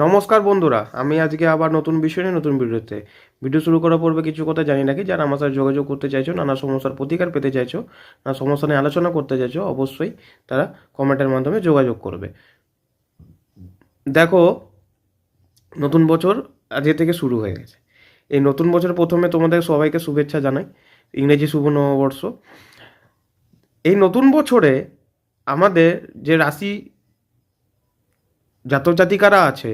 নমস্কার বন্ধুরা, আমি আজকে আবার নতুন বিষয় নিয়ে নতুন ভিডিও শুরু করার পূর্বে কিছু কথা জানি নাকি যারা আমার সাথে যোগাযোগ করতে চাইছো, নানা সমস্যার প্রতিকার পেতে চাইছো, নানা সমস্যা নিয়ে আলোচনা করতে চাইছো, অবশ্যই তারা কমেন্টের মাধ্যমে যোগাযোগ করবে। দেখো, নতুন বছর আজকে থেকে শুরু হয়ে গেছে। এই নতুন বছর প্রথমে তোমাদের সবাইকে শুভেচ্ছা জানাই, ইংরেজি শুভ নববর্ষ। এই নতুন বছরে আমাদের যে রাশি জাতক জাতিকারা আছে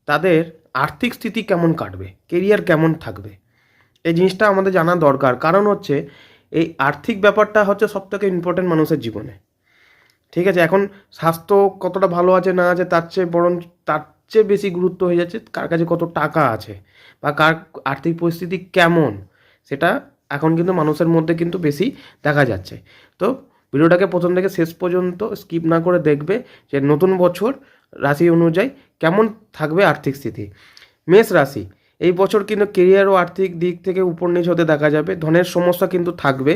তাদের আর্থিক স্থিতি কেমন কাটবে, কেরিয়ার কেমন থাকবে, এই জিনিসটা আমাদের জানা দরকার। কারণ হচ্ছে এই আর্থিক ব্যাপারটা হচ্ছে সবথেকে ইম্পর্টেন্ট মানুষের জীবনে। ঠিক আছে, এখন স্বাস্থ্য কতটা ভালো আছে না আছে তার চেয়ে বেশি গুরুত্ব হয়ে যাচ্ছে কার কাছে কত টাকা আছে বা কার আর্থিক পরিস্থিতি কেমন, সেটা এখন কিন্তু মানুষের মধ্যে কিন্তু বেশি দেখা যাচ্ছে। তো ভিডিওটাকে প্রথম থেকে শেষ পর্যন্ত স্কিপ না করে দেখবে যে নতুন বছর রাশি অনুযায়ী কেমন থাকবে আর্থিক স্থিতি। মেষ রাশি, এই বছর কিন্তু কেরিয়ার ও আর্থিক দিক থেকে উপর নিচ হতে দেখা যাবে। ধনের সমস্যা কিন্তু থাকবে,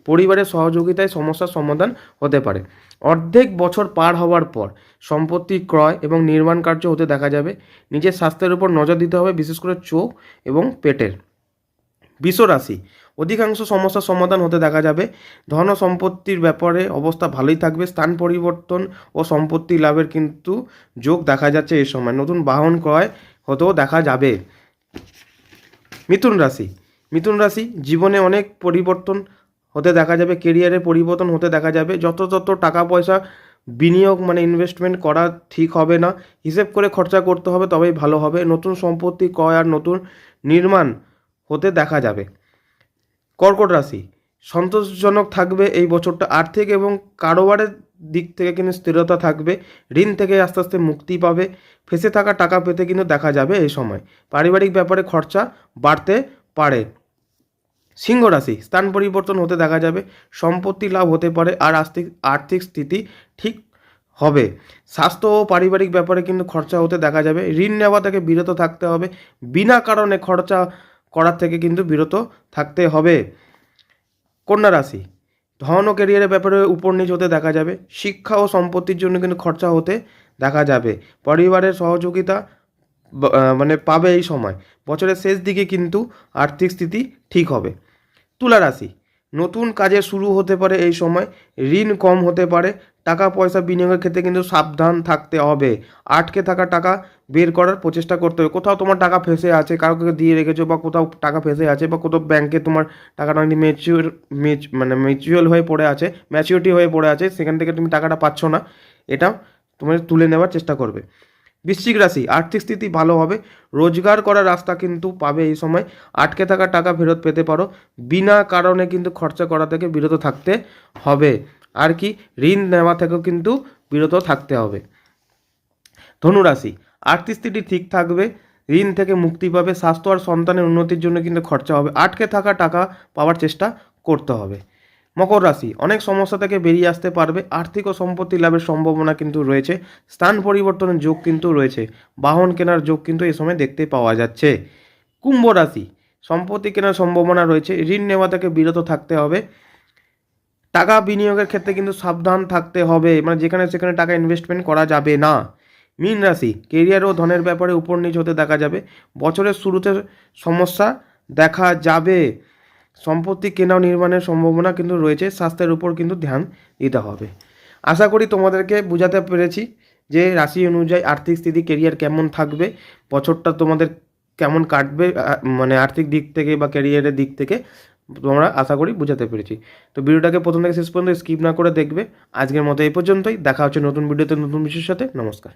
পরিবারের সহযোগিতায় সমস্যার সমাধান হতে পারে। অর্ধেক বছর পার হওয়ার পর সম্পত্তি ক্রয় এবং নির্মাণ কার্য হতে দেখা যাবে। নিজের স্বাস্থ্যের উপর নজর দিতে হবে, বিশেষ করে চোখ এবং পেটের। বৃষ রাশি, অধিকাংশ সমস্যার সমাধান হতে দেখা যাবে। ধন ও সম্পত্তির ব্যাপারে অবস্থা ভালোই থাকবে। স্থান পরিবর্তন ও সম্পত্তি লাভের কিন্তু যোগ দেখা যাচ্ছে এই সময়। নতুন বাহন ক্রয় হতেও দেখা যাবে। মিথুন রাশি, জীবনে অনেক পরিবর্তন হতে দেখা যাবে, কেরিয়ারে পরিবর্তন হতে দেখা যাবে। যত টাকা পয়সা বিনিয়োগ ইনভেস্টমেন্ট করা ঠিক হবে না, হিসেব করে খরচা করতে হবে, তবেই ভালো হবে। নতুন সম্পত্তি ক্রয় আর নতুন নির্মাণ হতে দেখা যাবে। কর্কট রাশি, সন্তোষজনক থাকবে এই বছরটা। আর্থিক এবং কারোবারের দিক থেকে কিন্তু স্থিরতা থাকবে। ঋণ থেকে আস্তে আস্তে মুক্তি পাবে। ফেঁসে থাকা টাকা পেতে কিন্তু দেখা যাবে এই সময়। পারিবারিক ব্যাপারে খরচা বাড়তে পারে। সিংহ রাশি, স্থান পরিবর্তন হতে দেখা যাবে। সম্পত্তি লাভ হতে পারে আর আর্থিক স্থিতি ঠিক হবে। স্বাস্থ্য ও পারিবারিক ব্যাপারে কিন্তু খরচা হতে দেখা যাবে। ঋণ নেওয়া থেকে বিরত থাকতে হবে। বিনা কারণে খরচা করার থেকে কিন্তু বিরত থাকতে হবে। কন্যা রাশি, ধন ও ক্যারিয়ারের ব্যাপারে উপর নিচ হতে দেখা যাবে। শিক্ষা ও সম্পত্তির জন্য কিন্তু খরচা হতে দেখা যাবে। পরিবারের সহযোগিতা পাবে এই সময়। বছরের শেষ দিকে কিন্তু আর্থিক স্থিতি ঠিক হবে। তুলা রাশি, নতুন কাজে শুরু হতে পারে এই সময়। ঋণ কম হতে পারে। টাকা পয়সা বিনিয়োগের ক্ষেত্রে কিন্তু সাবধান থাকতে হবে। আটকে থাকা টাকা বের করার প্রচেষ্টা করতে হবে। কোথাও তোমার টাকা ফেঁসে আছে, কাউকে দিয়ে রেখেছো, বা কোথাও টাকা ফেঁসে আছে, বা কোথাও ব্যাংকে তোমার টাকাটা ম্যাচিউর হয়ে পড়ে আছে, ম্যাচিউরিটি হয়ে পড়ে আছে, সেখান থেকে তুমি টাকাটা পাচ্ছ না, এটা তোমার তুলে নেওয়ার চেষ্টা করবে। বৃশ্চিক রাশি, আর্থিক স্থিতি ভালো হবে। রোজগার করার রাস্তা কিন্তু পাবে এই সময়। আটকে থাকা টাকা ফেরত পেতে পারো। বিনা কারণে কিন্তু খরচা করা থেকে বিরত থাকতে হবে। আর কি, ঋণ নেওয়া থেকেও কিন্তু বিরত থাকতে হবে। ধনুরাশি, আর্থিক স্থিতি ঠিক থাকবে। ঋণ থেকে মুক্তি পাবে। স্বাস্থ্য আর সন্তানের উন্নতির জন্য কিন্তু খরচা হবে। আটকে থাকা টাকা পাওয়ার চেষ্টা করতে হবে। মকর রাশি, অনেক সমস্যা থেকে বেরিয়ে আসতে পারবে। আর্থিক ও সম্পত্তি লাভের সম্ভাবনা কিন্তু রয়েছে। স্থান পরিবর্তনের যোগ কিন্তু রয়েছে। বাহন কেনার যোগ কিন্তু এই সময় দেখতে পাওয়া যাচ্ছে। কুম্ভ রাশি, সম্পত্তি কেনার সম্ভাবনা রয়েছে। ঋণ নেওয়া থেকে বিরত থাকতে হবে। টাকা বিনিয়োগের ক্ষেত্রে কিন্তু সাবধান থাকতে হবে, যেখানে সেখানে টাকা ইনভেস্টমেন্ট করা যাবে না। মীন রাশি, কেরিয়ার ও ধনের ব্যাপারে উপর নিচ হতে দেখা যাবে। বছরের শুরুতে সমস্যা দেখা যাবে। সম্পত্তি কেনা ও নির্মাণের সম্ভাবনা কিন্তু রয়েছে। স্বাস্থ্যের উপর কিন্তু ধ্যান দিতে হবে। আশা করি তোমাদেরকে বোঝাতে পেরেছি যে রাশি অনুযায়ী আর্থিক স্থিতি, কেরিয়ার কেমন থাকবে, বছরটা তোমাদের কেমন কাটবে, আর্থিক দিক থেকে বা ক্যারিয়ারের দিক থেকে তোমরা আশা করি বোঝাতে পেরেছি। তো ভিডিওটাকে প্রথম থেকে শেষ পর্যন্ত স্কিপ না করে দেখবে। আজকের মতো এই পর্যন্তই। দেখা হচ্ছে নতুন ভিডিওতে নতুন বিষয়ের সাথে। নমস্কার।